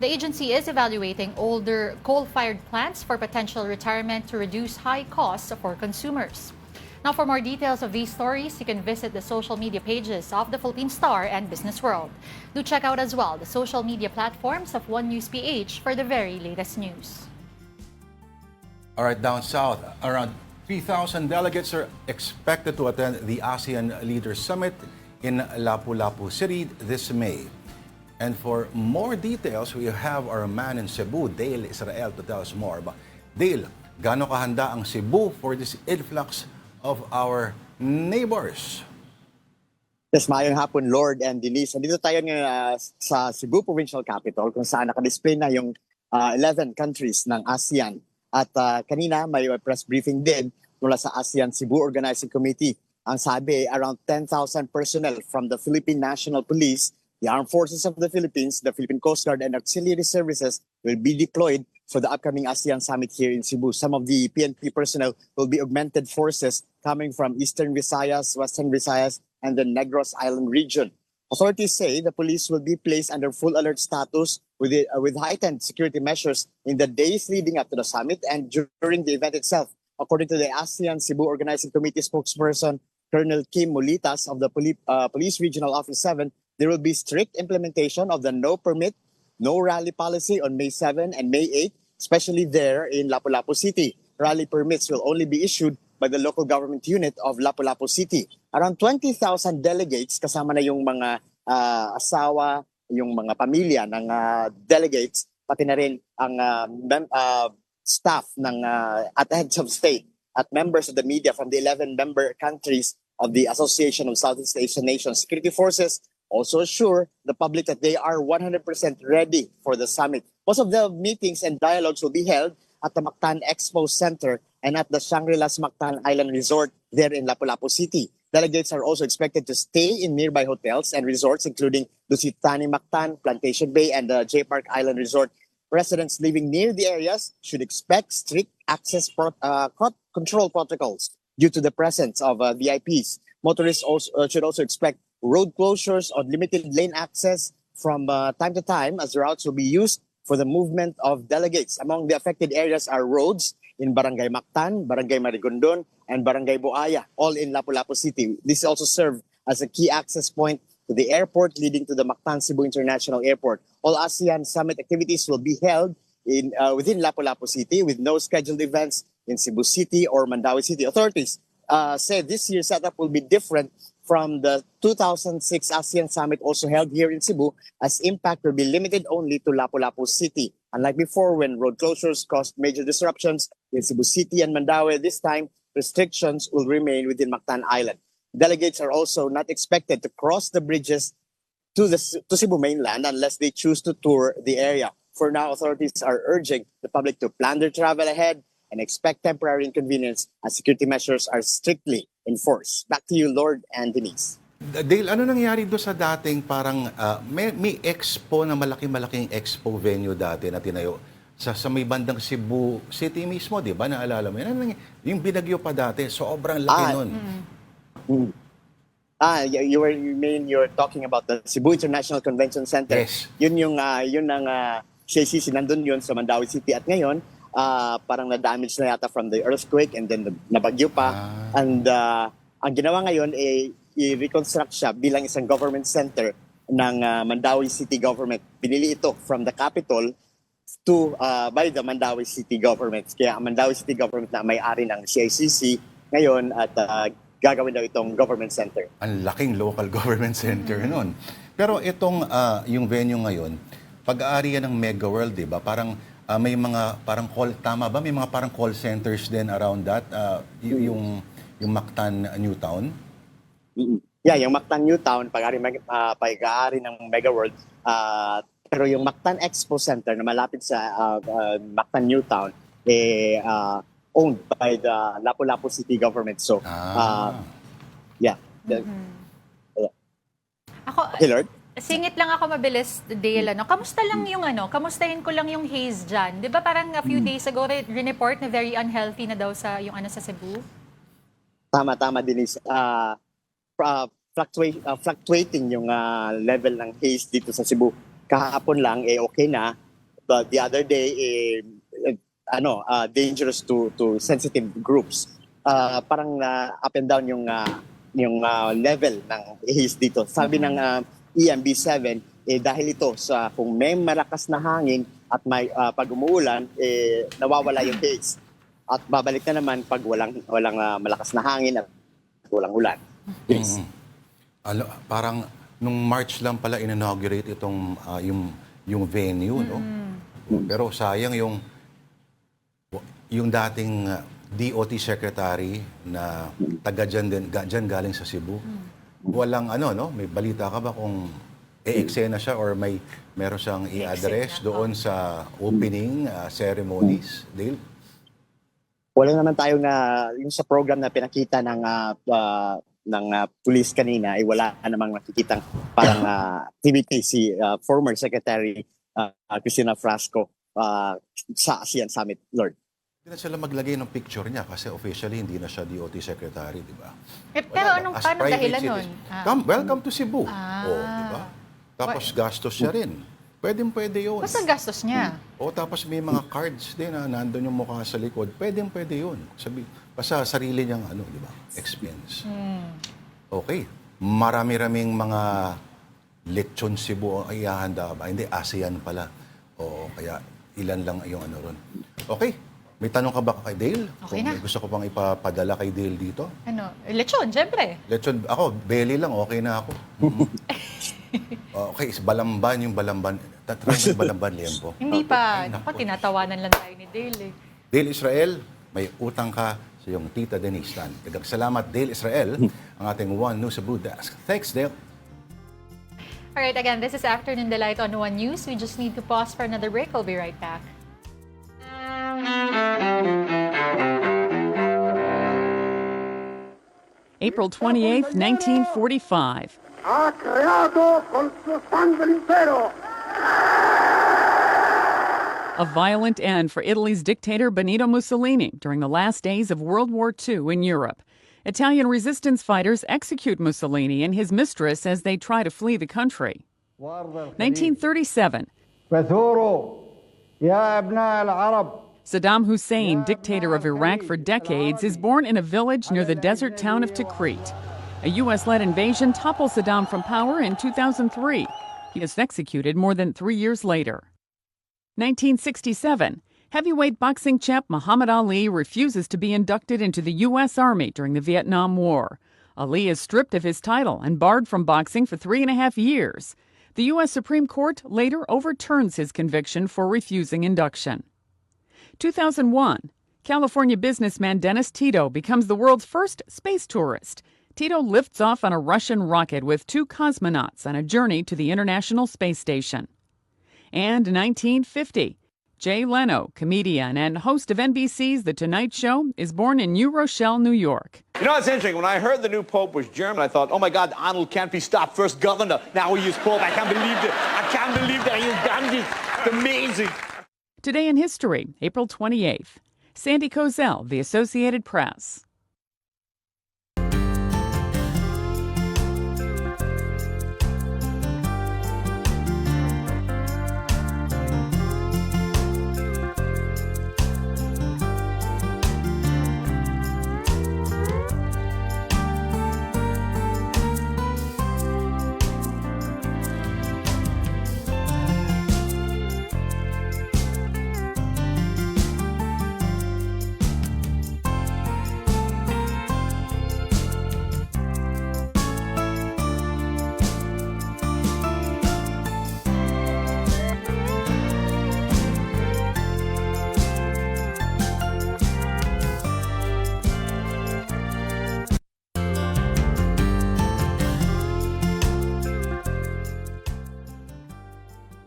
The agency is evaluating older coal-fired plants for potential retirement to reduce high costs for consumers. Now, for more details of these stories, you can visit the social media pages of the Philippine Star and Business World. Do check out as well the social media platforms of One News PH for the very latest news. All right, down south, around 3,000 delegates are expected to attend the ASEAN Leaders Summit in Lapu-Lapu City this May. And for more details, we have our man in Cebu, Dale Israel, to tell us more. But Dale, gaano kahanda ang Cebu for this influx of our neighbors? Yes, maayong hapon, Lord and Denise. Nandito tayo ngayon sa Cebu Provincial Capital kung saan nakadisplay na yung 11 countries ng ASEAN. At kanina may press briefing din mula sa ASEAN Cebu Organizing Committee. Ang sabi, around 10,000 personnel from the Philippine National Police, the Armed Forces of the Philippines, the Philippine Coast Guard, and auxiliary services will be deployed for the upcoming ASEAN Summit here in Cebu. Some of the PNP personnel will be augmented forces coming from Eastern Visayas, Western Visayas, and the Negros Island region. Authorities say the police will be placed under full alert status with heightened security measures in the days leading up to the summit and during the event itself. According to the ASEAN Cebu Organizing Committee spokesperson, Colonel Kim Mulitas of the Police Regional Office 7, there will be strict implementation of the no permit, no rally policy on May 7 and May 8, especially there in Lapu-Lapu City. Rally permits will only be issued by the local government unit of Lapu-Lapu City. Around 20,000 delegates, kasama na yung mga asawa, yung mga pamilya ng delegates, pati na rin ang staff ng at heads of state at members of the media from the 11 member countries of the Association of Southeast Asian Nations. Security forces also assure the public that they are 100% ready for the summit. Most of the meetings and dialogues will be held at the Mactan Expo Center and at the Shangri-La's Mactan Island Resort there in Lapu-Lapu City. Delegates are also expected to stay in nearby hotels and resorts, including Lusitani Mactan, Plantation Bay, and the J Park Island Resort. Residents living near the areas should expect strict access control protocols due to the presence of VIPs. Motorists should also expect road closures or limited lane access from time to time as routes will be used for the movement of delegates. Among the affected areas are roads in Barangay Mactan, Barangay Marigondon, and Barangay Buaya, all in Lapu-Lapu City. This also served as a key access point to the airport leading to the Mactan Cebu International Airport. All ASEAN Summit activities will be held within Lapu-Lapu City with no scheduled events in Cebu City or Mandaue City. Authorities said this year's setup will be different from the 2006 ASEAN Summit also held here in Cebu, as impact will be limited only to Lapu-Lapu City. Unlike before when road closures caused major disruptions in Cebu City and Mandaue, this time restrictions will remain within Mactan Island. Delegates are also not expected to cross the bridges to Cebu mainland unless they choose to tour the area. For now, authorities are urging the public to plan their travel ahead and expect temporary inconvenience as security measures are strictly enforced. Back to you, Lord and Denise. Dale, ano nangyari doon sa dating parang may expo na malaking expo venue dati na tinayo sa may bandang Cebu City mismo, di ba? Naalala mo yan? Yung Binagyo pa dati, sobrang laki nun. You're talking about the Cebu International Convention Center. Yes. Yun ang CICC, nandun yun sa Mandaue City. At ngayon, parang na-damage na yata from the earthquake and then nabagyo pa. And ang ginawa ngayon i-reconstruct siya bilang isang government center ng Mandaue City Government. Pinili ito from the capital to by the Mandaue City Government. Kaya ang Mandaue City Government na may-ari ng CICC ngayon at gagawin daw itong government center. Ang laking local government center nun. Pero itong yung venue ngayon, pag-aari yan ng Mega World, di ba? Parang may mga parang call, tama ba? May mga parang call centers din around that, yung Mactan Newtown? yung Mactan Newtown, pag-aari ng Mega World. Pero yung Mactan Expo Center na malapit sa Mactan Newtown, owned by the Lapu-Lapu City Government. So, Ako, Okay, Lord? singit lang ako mabilis, Dale. Kamusta lang yung kamustahin ko lang yung haze dyan. Di ba parang a few days ago, report na very unhealthy na daw sa yung sa Cebu? Tama, Denise. Fluctuating yung level ng haze dito sa Cebu. Kahapon lang, okay na. But the other day, dangerous to sensitive groups. Parang up and down yung level ng haze dito. Sabi ng EMB7, dahil ito sa kung may malakas na hangin at may pag umuulan, nawawala yung haze. At babalik na naman pag walang malakas na hangin at walang ulan. Yes. Parang nung March lang pala inaugurate itong yung venue, no? Pero sayang yung dating DOT secretary na taga dyan galing sa Cebu. Walang may balita ka ba kung e-eksena siya or meron siyang i-address doon sa opening ceremonies, Dale? Wala naman tayo yung sa program na pinakita ng police kanina, wala namang nakikitang parang activity si former Secretary Cristina Frasco sa ASEAN Summit, Lord. Hindi na sila maglagay ng picture niya kasi officially hindi na siya DOT Secretary, di ba? Pero paano dahilan nun? Welcome to Cebu. Di ba? Tapos gastos siya rin. Pwede yun. Basta gastos niya. Tapos may mga cards din na nandun yung mukha sa likod. Pwede yun. Basta sarili niyang di ba? Expense. Okay. Marami-raming mga lechon Cebu ang ihahanda ba? Hindi, ASEAN pala. Kaya ilan lang yung ron. Okay. May tanong ka ba kay Dale? Okay na. Kung gusto ko pang ipapadala kay Dale dito? Lechon, syempre. Lechon, ako, belly lang, okay na ako. Okay, balamban yung balamban. Tatry yung balamban, Liempo. Hindi pa. Tinatawanan lang tayo ni Dale. Dale Israel, may utang ka sa iyong tita Denise Tan. Salamat, Dale Israel, ang ating One News Cebu Desk. Thanks, Dale. Alright, again, this is Afternoon Delight on One News. We just need to pause for another break. I'll be right back. April 28, 1945. Ha creato con suo sangue l'impero. A violent end for Italy's dictator Benito Mussolini during the last days of World War II in Europe. Italian resistance fighters execute Mussolini and his mistress as they try to flee the country. 1937. Saddam Hussein, dictator of Iraq for decades, is born in a village near the desert town of Tikrit. A U.S.-led invasion topples Saddam from power in 2003. He is executed more than 3 years later. 1967. Heavyweight boxing champ Muhammad Ali refuses to be inducted into the U.S. Army during the Vietnam War. Ali is stripped of his title and barred from boxing for 3.5 years. The U.S. Supreme Court later overturns his conviction for refusing induction. 2001. California businessman Dennis Tito becomes the world's first space tourist. Tito lifts off on a Russian rocket with 2 cosmonauts on a journey to the International Space Station. And 1950. Jay Leno, comedian and host of NBC's The Tonight Show, is born in New Rochelle, New York. You know, it's interesting. When I heard the new pope was German, I thought, oh my God, Arnold can't be stopped. First governor, now he is pope. I can't believe it. I can't believe that he's done this. It's amazing. Today in history, April 28th. Sandy Kozel, The Associated Press.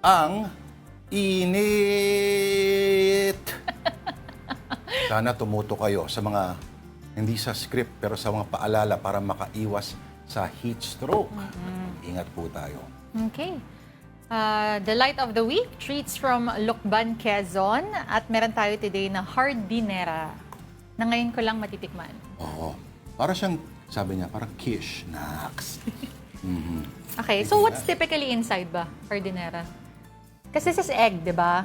ang init. Sana tumuto kayo sa mga, hindi sa script, pero sa mga paalala para makaiwas sa heat stroke. Ingat po tayo. Okay. The light of the week, treats from Lucban, Quezon. At meron tayo today na hardinera na ngayon ko lang matitikman. Oo. Para siyang, sabi niya, parang quiche. Naks. Okay, so what's typically inside ba, hardinera? Kasi this is egg, di ba?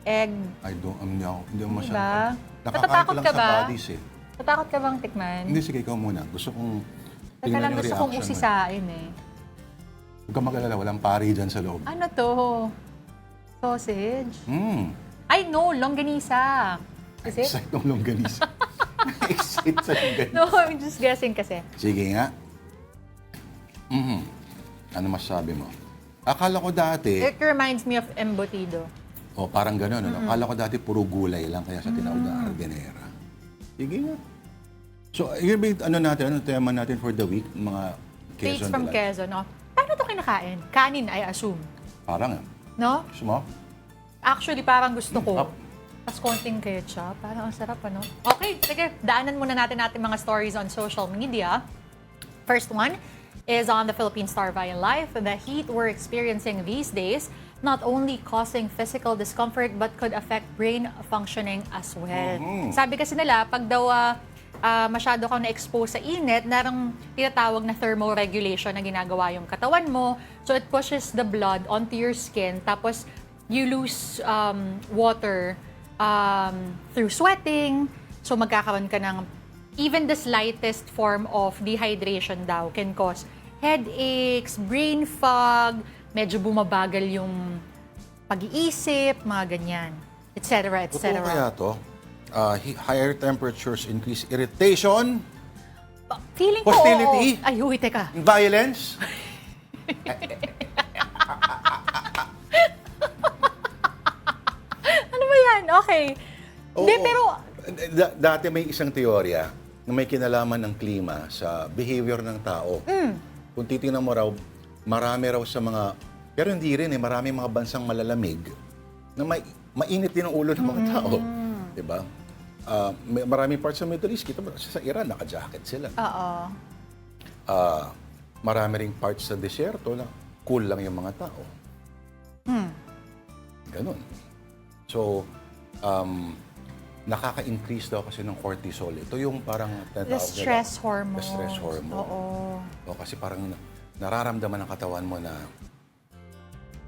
Egg. I don't, hindi ako masyado. Diba? Nakakain Natatakot ko lang ka sa ba? bodies eh. Tatakot ka bang tikman? Hindi, sige, ikaw muna. Gusto kong Teka tingnan lang, yung gusto reaction kong mo. usisain eh. Huwag ka mag-alala, walang pari dyan sa loob. Ano to? Sausage? Mm. Ay, no, longganisa. Is it? Excite ng longganisa. Excite sa longganisa. No, I'm just guessing kasi. Sige nga. Ano masasabi mo? Akala ko dati, It reminds me of embutido. parang gano'n. Ano? Akala ko dati puro gulay lang, kaya sa tinawag na hardinera. Sige nga. So, yun ba yung ano tema natin for the week? Mga Treats Quezon from delight? Quezon, no? Paano to kinakain? Kanin, I assume. Parang, No? gusto mo? Actually, parang gusto ko. Up. Tapos konting ketchup. Parang ang sarap, ano? Okay, sige. Daanan muna natin mga stories on social media. First one is on the Philippine Star via Life. The heat we're experiencing these days not only causing physical discomfort but could affect brain functioning as well. Sabi kasi nila, pag daw masyado kang na-expose sa init, narang tinatawag na thermoregulation na ginagawa yung katawan mo. So it pushes the blood onto your skin. Tapos you lose water through sweating. So magkakaroon ka ng even the slightest form of dehydration daw can cause headaches, brain fog, medyo bumabagal yung pag-iisip, mga ganyan, etc. etc. Totoo kaya to? Higher temperatures increase irritation, Feeling ko, hostility, oo. Ay, huy, teka. violence. Ano ba yan? Okay. Hindi, Oo. pero Dati may isang teorya na may kinalaman ng klima sa behavior ng tao. Kung titingnan mo raw, marami raw sa mga, pero hindi rin marami mga bansang malalamig na mainit din ang ulo ng mga tao. Diba? Maraming parts sa Middle East, kita mo, sa Iran, naka-jacket sila. oo. Marami ring parts sa desierto na cool lang yung mga tao. Ganun. So, nakaka-increase daw kasi ng cortisol. Ito yung parang The stress hormone. The stress hormone. Oo. O, kasi parang nararamdaman ng katawan mo na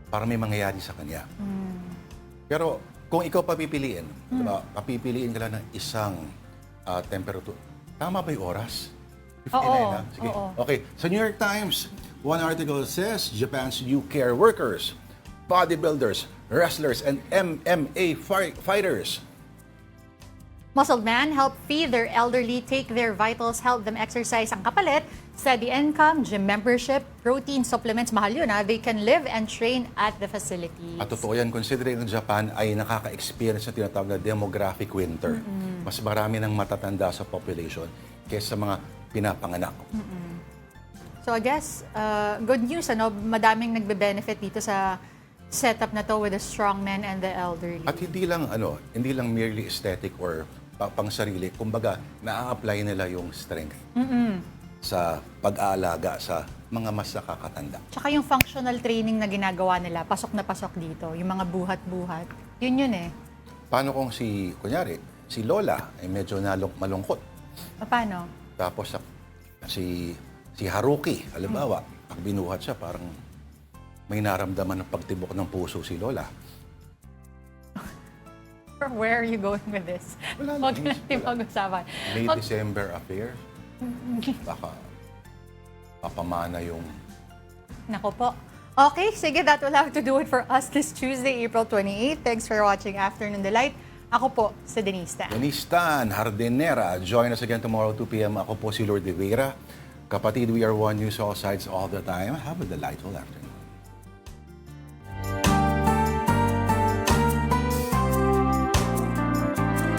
parang may mangyayari sa kanya. Pero kung ikaw papipiliin, diba, papipiliin ka lang ng isang temperature. Tama ba yung oras? 59 na? Sige. Oo. Okay. Sa New York Times, one article says Japan's new care workers, bodybuilders, wrestlers, and MMA fighters Muscled man help feed their elderly, take their vitals, help them exercise. Ang kapalit, steady income, gym membership, protein supplements. Mahal yun, ha? They can live and train at the facilities. At totoo yan, considering ang Japan ay nakaka-experience na tinatawag na demographic winter. Mas marami ng matatanda sa population kaysa mga pinapanganak. So I guess, good news, ano? Madaming nagbe-benefit dito sa setup na to with the strong men and the elderly. At hindi lang merely aesthetic or pang sarili. Kumbaga, na-apply nila yung strength sa pag-aalaga sa mga mas nakakatanda. Tsaka yung functional training na ginagawa nila, pasok na pasok dito. Yung mga buhat-buhat. Yun eh. Paano kung kunyari, si Lola ay medyo malungkot. Paano? Tapos si Haruki, halimbawa, pag binuhat siya, parang may naramdaman ng pagtibok ng puso si Lola. Where are you going with this? Huwag natin pag-usapan. May December affair, baka papamana yung... Nako po. Okay, sige, that will have to do it for us this Tuesday, April 28. Thanks for watching Afternoon Delight. Ako po, si Denise Tan. Denise Tan, hardinera. Join us again tomorrow, 2 p.m. Ako po si Lord De Vera. Kapatid, we are one news all sides all the time. Have a delightful afternoon.